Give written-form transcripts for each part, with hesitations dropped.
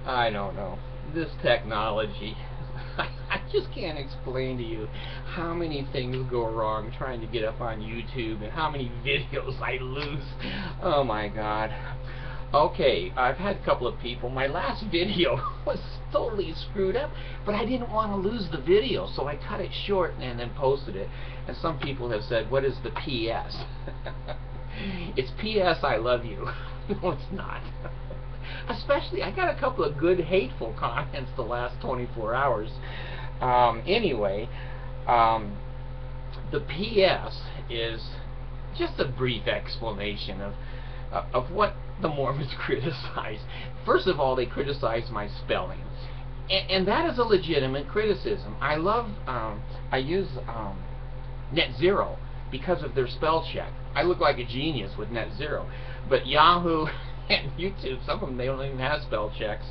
I don't know. This technology, I just can't explain to you how many things go wrong trying to get up on YouTube and how many videos I lose. Oh my God. Okay, I've had a couple of people. My last video was totally screwed up, but I didn't want to lose the video, so I cut it short and then posted it. And some people have said, what is the PS? It's PS I love you. No, it's not. Especially, I got a couple of good hateful comments the last 24 hours. Anyway, the PS is just a brief explanation of what the Mormons criticize. First of all, they criticize my spelling, and that is a legitimate criticism. I use Net Zero because of their spell check. I look like a genius with Net Zero, but Yahoo and YouTube, some of them, they don't even have spell checks,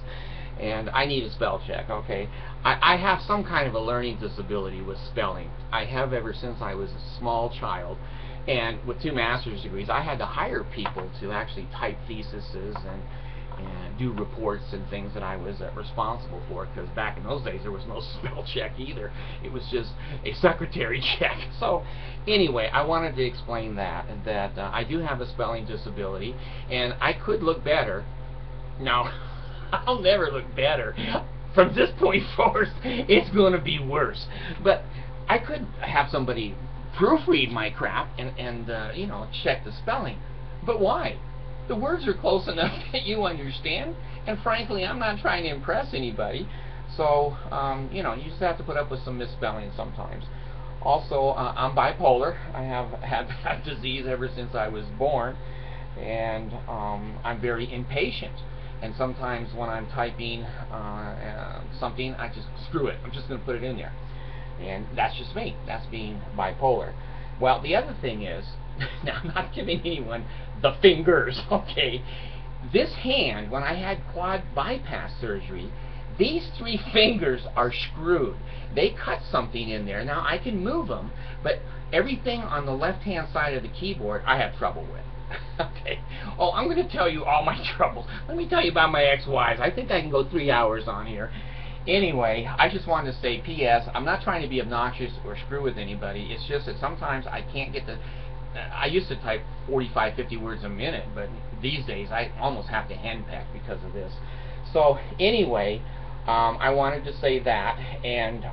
and I need a spell check. Okay, I have some kind of a learning disability with spelling. I have ever since I was a small child, and with 2 master's degrees, I had to hire people to actually type theses and do reports and things that I was responsible for, because back in those days there was no spell check either. It was just a secretary check. So anyway, I wanted to explain that I do have a spelling disability, and I could look better. Now, I'll never look better. From this point forward, it's going to be worse. But I could have somebody proofread my crap and you know, check the spelling. But why? The words are close enough that you understand, and frankly, I'm not trying to impress anybody. So, you know, you just have to put up with some misspelling sometimes. Also, I'm bipolar. I have had that disease ever since I was born, and I'm very impatient. And sometimes when I'm typing something, I just screw it. I'm just going to put it in there. And that's just me. That's being bipolar. Well, the other thing is, now I'm not giving anyone the fingers, okay? This hand, when I had quad bypass surgery, these 3 fingers are screwed. They cut something in there. Now I can move them, but everything on the left-hand side of the keyboard I have trouble with. Okay. Oh, I'm going to tell you all my troubles. Let me tell you about my ex-wives. I think I can go 3 hours on here. Anyway, I just wanted to say, P.S., I'm not trying to be obnoxious or screw with anybody. It's just that sometimes I can't get the... I used to type 45, 50 words a minute, but these days I almost have to henpeck because of this. So anyway, I wanted to say that, and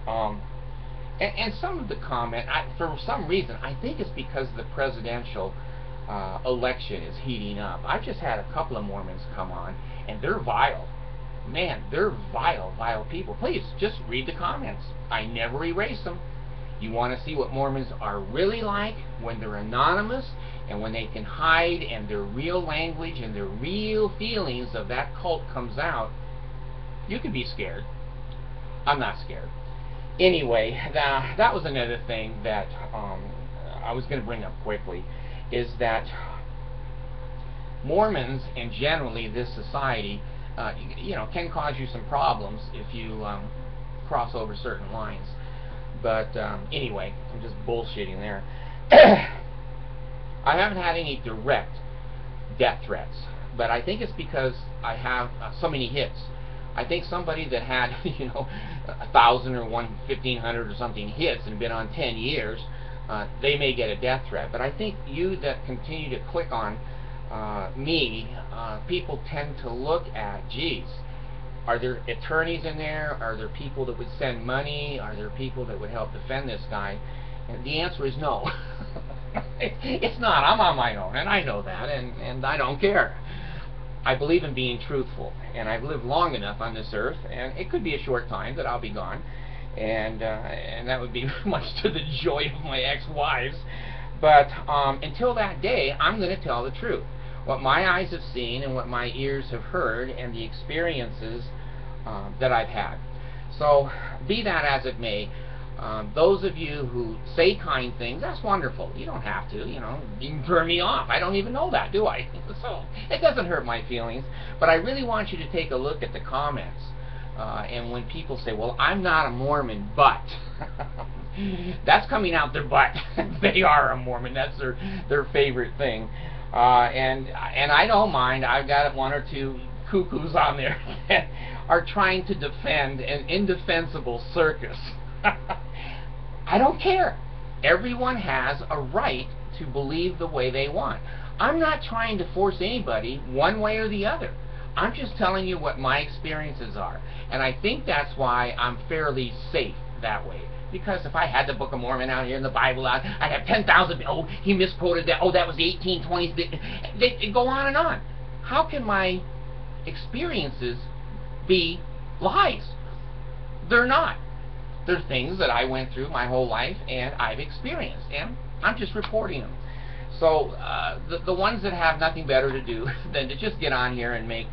some of the comment, for some reason, I think it's because the presidential election is heating up. I've just had a couple of Mormons come on, and they're vile. Man, they're vile, vile people. Please, just read the comments. I never erase them. You want to see what Mormons are really like when they're anonymous and when they can hide and their real language and their real feelings of that cult comes out. You can be scared. I'm not scared. Anyway, that was another thing that I was going to bring up quickly, is that Mormons and generally this society, you know, can cause you some problems if you cross over certain lines. But anyway, I'm just bullshitting there. I haven't had any direct death threats, but I think it's because I have so many hits. I think somebody that had, you know, 1,000 or 1,500 or something hits and been on 10 years, they may get a death threat. But I think you that continue to click on me, people tend to look at, geez, are there attorneys in there? Are there people that would send money? Are there people that would help defend this guy? And the answer is no. It's not. I'm on my own, and I know that, and I don't care. I believe in being truthful, and I've lived long enough on this earth, and it could be a short time that I'll be gone, and that would be much to the joy of my ex-wives. But until that day, I'm going to tell the truth. What my eyes have seen and what my ears have heard and the experiences that I've had. So, be that as it may, those of you who say kind things, that's wonderful. You don't have to, you know, you can turn me off. I don't even know that, do I? So, it doesn't hurt my feelings. But I really want you to take a look at the comments. And when people say, well, I'm not a Mormon, but... that's coming out their butt. They are a Mormon. That's their favorite thing. And I don't mind. I've got 1 or 2 cuckoos on there that are trying to defend an indefensible circus. I don't care. Everyone has a right to believe the way they want. I'm not trying to force anybody one way or the other. I'm just telling you what my experiences are. And I think that's why I'm fairly safe that way. Because if I had the Book of Mormon out here and the Bible out, I'd have 10,000, oh, he misquoted that, oh, that was the 1820s. They go on and on. How can my experiences be lies? They're not. They're things that I went through my whole life and I've experienced, and I'm just reporting them. So the ones that have nothing better to do than to just get on here and make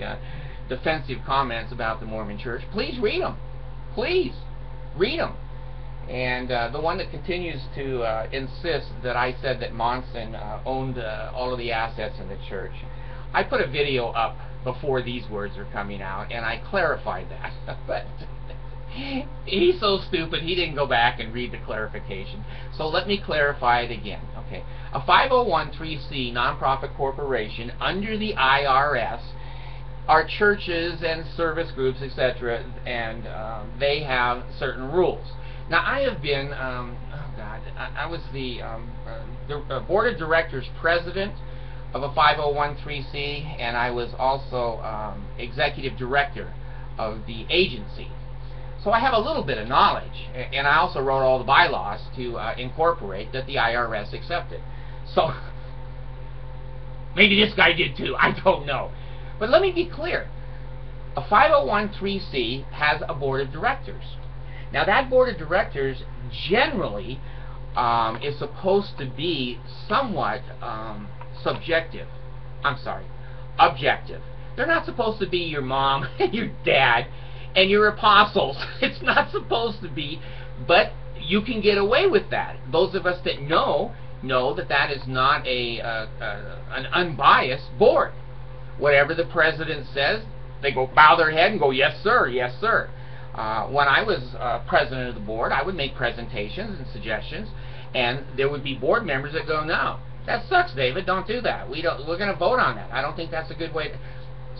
defensive comments about the Mormon Church, please read them. Please read them. And the one that continues to insist that I said that Monson owned all of the assets in the church, I put a video up before these words are coming out, and I clarified that. But he's so stupid, he didn't go back and read the clarification. So let me clarify it again. Okay, a 501(c) nonprofit corporation under the IRS are churches and service groups, etc., and they have certain rules. Now, I have been, I was the board of directors president of a 501(c), and I was also executive director of the agency. So I have a little bit of knowledge, and I also wrote all the bylaws to incorporate that the IRS accepted. So maybe this guy did too, I don't know. But let me be clear. A 501(c) has a board of directors. Now that board of directors generally is supposed to be somewhat objective. They're not supposed to be your mom and your dad and your apostles. It's not supposed to be, but you can get away with that. Those of us that know that that is not an unbiased board. Whatever the president says, they go bow their head and go, yes sir, yes sir. When I was president of the board, I would make presentations and suggestions, and there would be board members that go, no, that sucks, David, don't do that. We're going to vote on that. I don't think that's a good way to...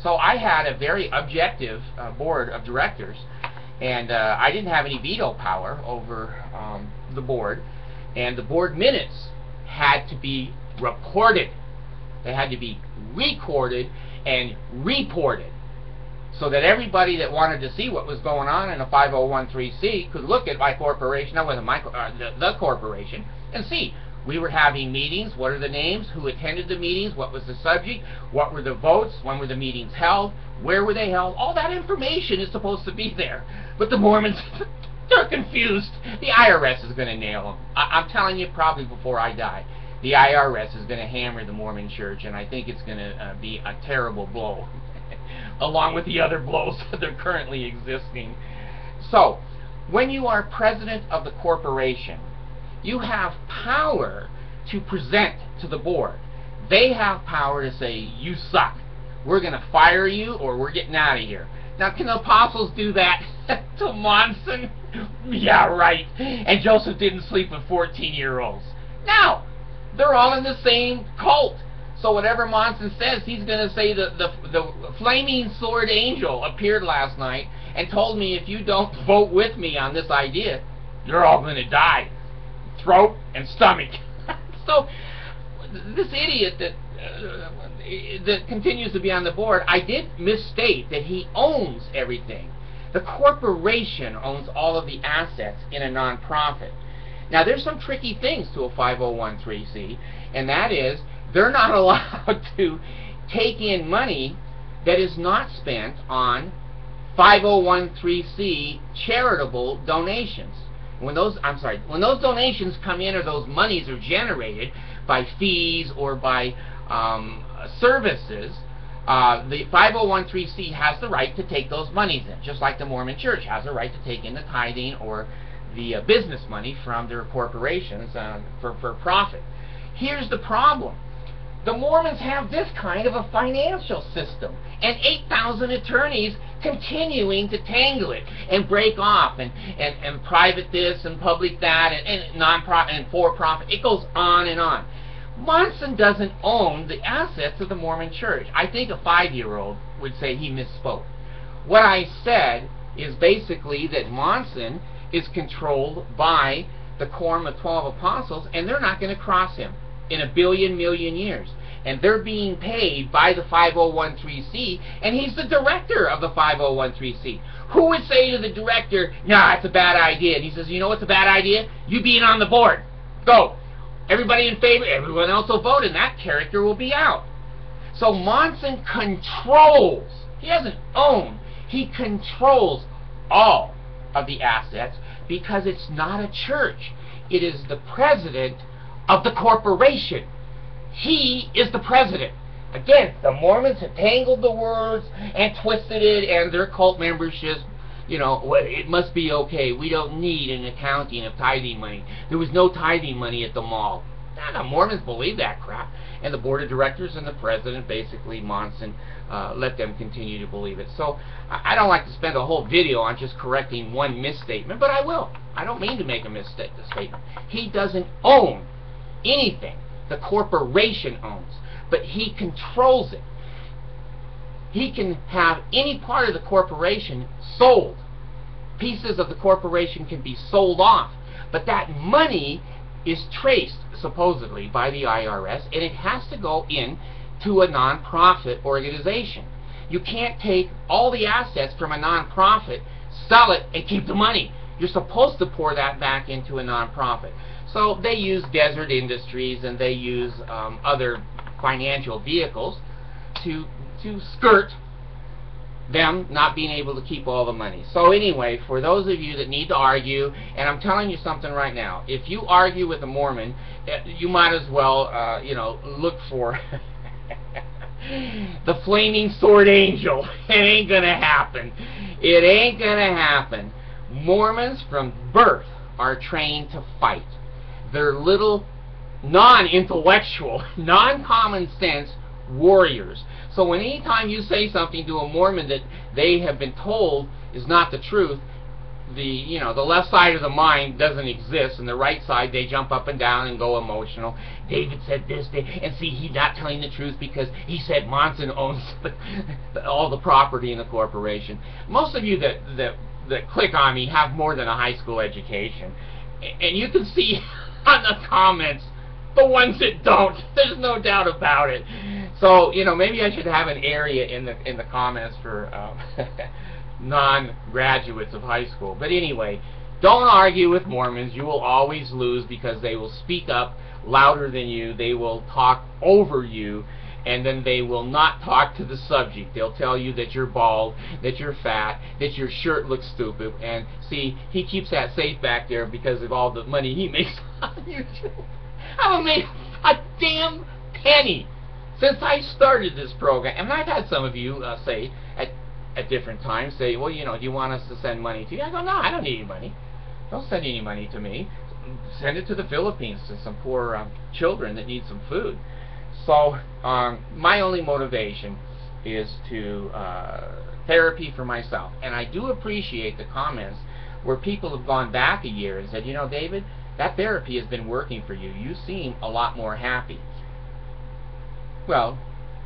So I had a very objective board of directors, and I didn't have any veto power over the board, and the board minutes had to be reported. They had to be recorded and reported, so that everybody that wanted to see what was going on in a 501(c) could look at my corporation, not with the corporation, and see. We were having meetings, what are the names, who attended the meetings, what was the subject, what were the votes, when were the meetings held, where were they held. All that information is supposed to be there. But the Mormons, they're confused. The IRS is going to nail them. I'm telling you, probably before I die, the IRS is going to hammer the Mormon Church, and I think it's going to be a terrible blow, along with the other blows that are currently existing. So, when you are president of the corporation, you have power to present to the board. They have power to say, you suck. We're going to fire you, or we're getting out of here. Now, can the apostles do that to Monson? Yeah, right. And Joseph didn't sleep with 14-year-olds. No. They're all in the same cult. So whatever Monson says, he's going to say the flaming sword angel appeared last night and told me, if you don't vote with me on this idea, you're all going to die. Throat and stomach. So this idiot that continues to be on the board, I did misstate that he owns everything. The corporation owns all of the assets in a nonprofit. Now there's some tricky things to a 501(c), and that is they're not allowed to take in money that is not spent on 501(c) charitable donations. When those donations come in, or those monies are generated by fees or by services, the 501(c) has the right to take those monies in, just like the Mormon Church has the right to take in the tithing or the business money from their corporations for profit. Here's the problem. The Mormons have this kind of a financial system, and 8,000 attorneys continuing to tangle it and break off and private this and public that and non-profit and for-profit. It goes on and on. Monson doesn't own the assets of the Mormon Church. I think a 5-year-old would say he misspoke. What I said is basically that Monson is controlled by the quorum of 12 apostles, and they're not going to cross him in a million years. And they're being paid by the 5013C, and he's the director of the 5013C. Who would say to the director, nah, it's a bad idea? And he says, you know what's a bad idea? You being on the board. Go. Everybody in favor, everyone else will vote, and that character will be out. So Monson controls, he doesn't own, he controls all of the assets because it's not a church. It is the president of the corporation. He is the president. Again, the Mormons have tangled the words and twisted it, and their cult members just, you know, well, it must be okay. We don't need an accounting of tithing money. There was no tithing money at the mall. Nah, the Mormons believe that crap. And the board of directors and the president, basically Monson, let them continue to believe it. So I don't like to spend a whole video on just correcting one misstatement, but I will. I don't mean to make a misstatement. He doesn't own anything. The corporation owns, but he controls it. He can have any part of the corporation sold. Pieces of the corporation can be sold off, but that money is traced, supposedly, by the IRS, and it has to go in to a non-profit organization. You can't take all the assets from a non-profit, sell it, and keep the money. You're supposed to pour that back into a non-profit. So they use Desert Industries and they use other financial vehicles to skirt them not being able to keep all the money. So anyway, for those of you that need to argue, and I'm telling you something right now, if you argue with a Mormon, you might as well, you know, look for the flaming sword angel. It ain't gonna happen. It ain't gonna happen. Mormons from birth are trained to fight. They're little non-intellectual, non-common sense warriors. So when anytime you say something to a Mormon that they have been told is not the truth, the left side of the mind doesn't exist, and the right side, they jump up and down and go emotional. David said this, and see, he's not telling the truth because he said Monson owns all the property in the corporation. Most of you that click on me have more than a high school education, and you can see on the comments the ones that don't. There's no doubt about it. So, you know, maybe I should have an area in the comments for non-graduates of high school. But anyway, don't argue with Mormons. You will always lose because they will speak up louder than you. They will talk over you, and then they will not talk to the subject. They'll tell you that you're bald, that you're fat, that your shirt looks stupid. And see, he keeps that safe back there because of all the money he makes on YouTube. I haven't made a damn penny since I started this program. And I've had some of you say at different times, say, well, you know, do you want us to send money to you? I go, no, I don't need any money. Don't send any money to me. Send it to the Philippines, to some poor children that need some food. So my only motivation is to therapy for myself. And I do appreciate the comments where people have gone back a year and said, you know, David, that therapy has been working for you. You seem a lot more happy. Well,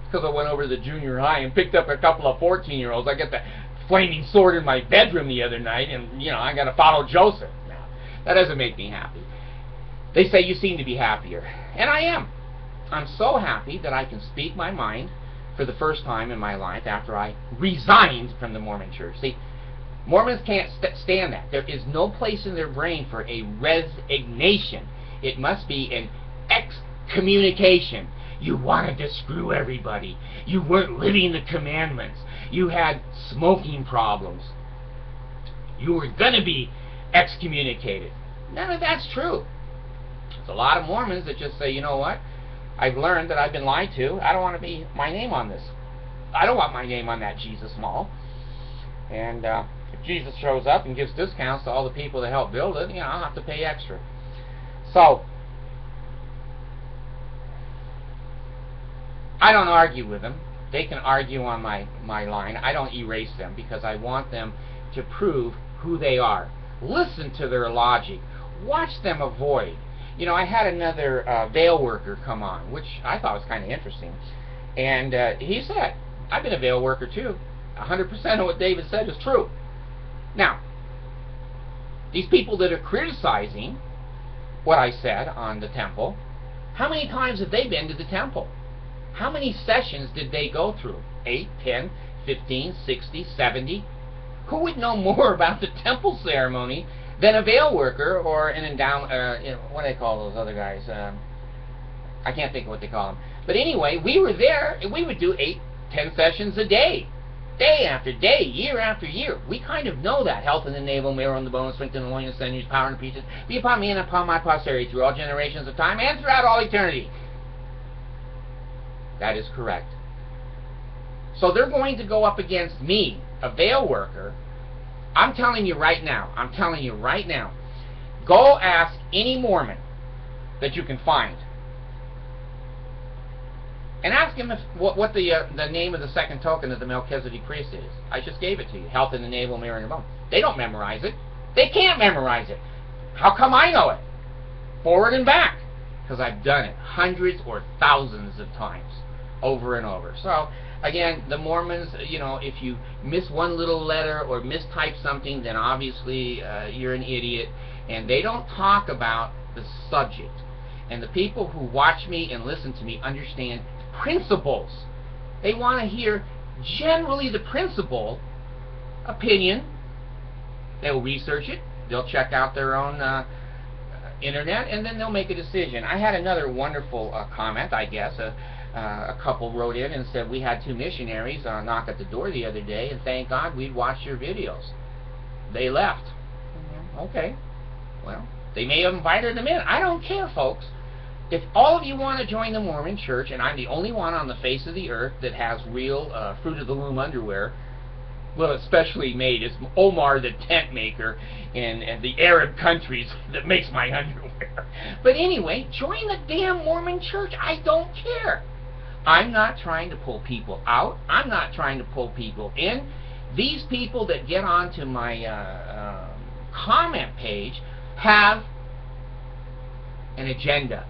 because I went over to the junior high and picked up a couple of 14-year-olds. I got the flaming sword in my bedroom the other night, and, you know, I got to follow Joseph. Now, that doesn't make me happy. They say you seem to be happier. And I am. I'm so happy that I can speak my mind for the first time in my life after I resigned from the Mormon Church. See, Mormons can't stand that. There is no place in their brain for a resignation. It must be an excommunication. You wanted to screw everybody. You weren't living the commandments. You had smoking problems. You were going to be excommunicated. None of that's true. There's a lot of Mormons that just say, you know what? I've learned that I've been lied to. I don't want to be my name on this. I don't want my name on that Jesus Mall. And if Jesus shows up and gives discounts to all the people that helped build it, you know, I'll have to pay extra. So, I don't argue with them. They can argue on my line. I don't erase them because I want them to prove who they are. Listen to their logic. Watch them avoid. You know, I had another veil worker come on, which I thought was kind of interesting. And he said, I've been a veil worker too. 100% of what David said is true. Now, these people that are criticizing what I said on the temple, how many times have they been to the temple? How many sessions did they go through? 8, 10, 15, 60, 70? Who would know more about the temple ceremony than a veil worker or an endowment, what do they call those other guys? I can't think of what they call them. But anyway, we were there, and we would do 8, 10 sessions a day. Day after day, year after year. We kind of know that. Health in the navel, marrow in the bones, strength in the loins, sinews, power in the pieces, be upon me and upon my posterity through all generations of time and throughout all eternity. That is correct. So they're going to go up against me, a veil worker. I'm telling you right now, go ask any Mormon that you can find. And ask him what the name of the second token of the Melchizedek priest is. I just gave it to you. Health in the navel, mirror in the bone. They don't memorize it. They can't memorize it. How come I know it? Forward and back. Because I've done it hundreds or thousands of times. Over and over. So, again, the Mormons, if you miss one little letter or mistype something, then obviously you're an idiot. And they don't talk about the subject. And the people who watch me and listen to me understand principles. They want to hear generally the principle opinion. They'll research it. They'll check out their own internet, and then they'll make a decision. I had another wonderful comment, I guess. A couple wrote in and said, we had 2 missionaries knock at the door the other day, and thank God we'd watched your videos. They left. Okay. Well, they may have invited them in. I don't care, folks. If all of you want to join the Mormon Church, and I'm the only one on the face of the earth that has real fruit-of-the-loom underwear, well, especially made, it's Omar the tent maker in the Arab countries that makes my underwear. But anyway, join the damn Mormon Church. I don't care. I'm not trying to pull people out. I'm not trying to pull people in. These people that get onto my comment page have an agenda.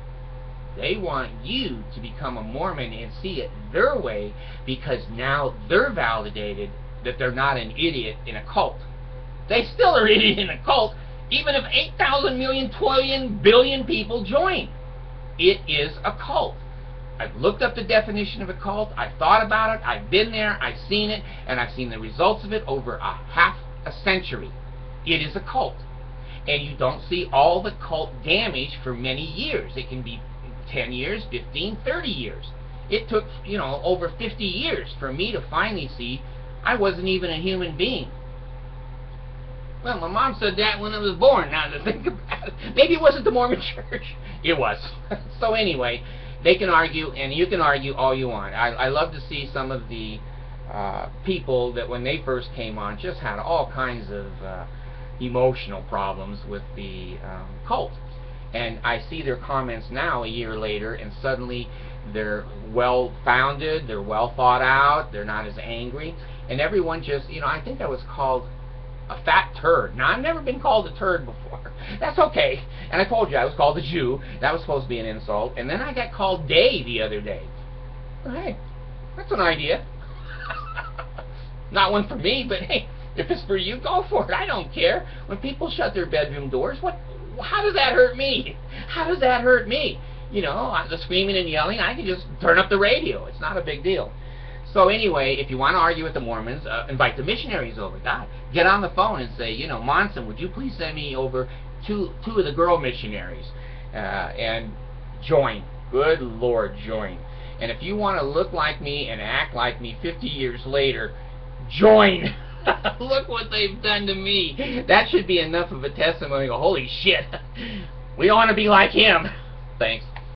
They want you to become a Mormon and see it their way, because now they're validated that they're not an idiot in a cult. They still are idiot in a cult, even if 8,000 million, trillion, billion people join. It is a cult. I've looked up the definition of a cult. I've thought about it. I've been there. I've seen it. And I've seen the results of it over half a century. It is a cult. And you don't see all the cult damage for many years. It can be 10 years, 15, 30 years. It took, over 50 years for me to finally see I wasn't even a human being. Well, my mom said that when I was born, now to think about it. Maybe it wasn't the Mormon Church. It was. So anyway, they can argue, and you can argue all you want. I love to see some of the people that when they first came on just had all kinds of emotional problems with the cult. And I see their comments now a year later, and suddenly they're well-founded, they're well thought out, they're not as angry. And everyone just, I think I was called a fat turd. Now, I've never been called a turd before. That's okay. And I told you I was called a Jew. That was supposed to be an insult. And then I got called Day the other day. Well, hey, that's an idea. Not one for me, but hey, if it's for you, go for it. I don't care. When people shut their bedroom doors, how does that hurt me? How does that hurt me? The screaming and yelling, I can just turn up the radio. It's not a big deal. So anyway, if you want to argue with the Mormons, invite the missionaries over. God, get on the phone and say, Monson, would you please send me over two of the girl missionaries and join. Good Lord, join. And if you want to look like me and act like me 50 years later, join. Look what they've done to me. That should be enough of a testimony. Holy shit. We don't want to be like him. Thanks.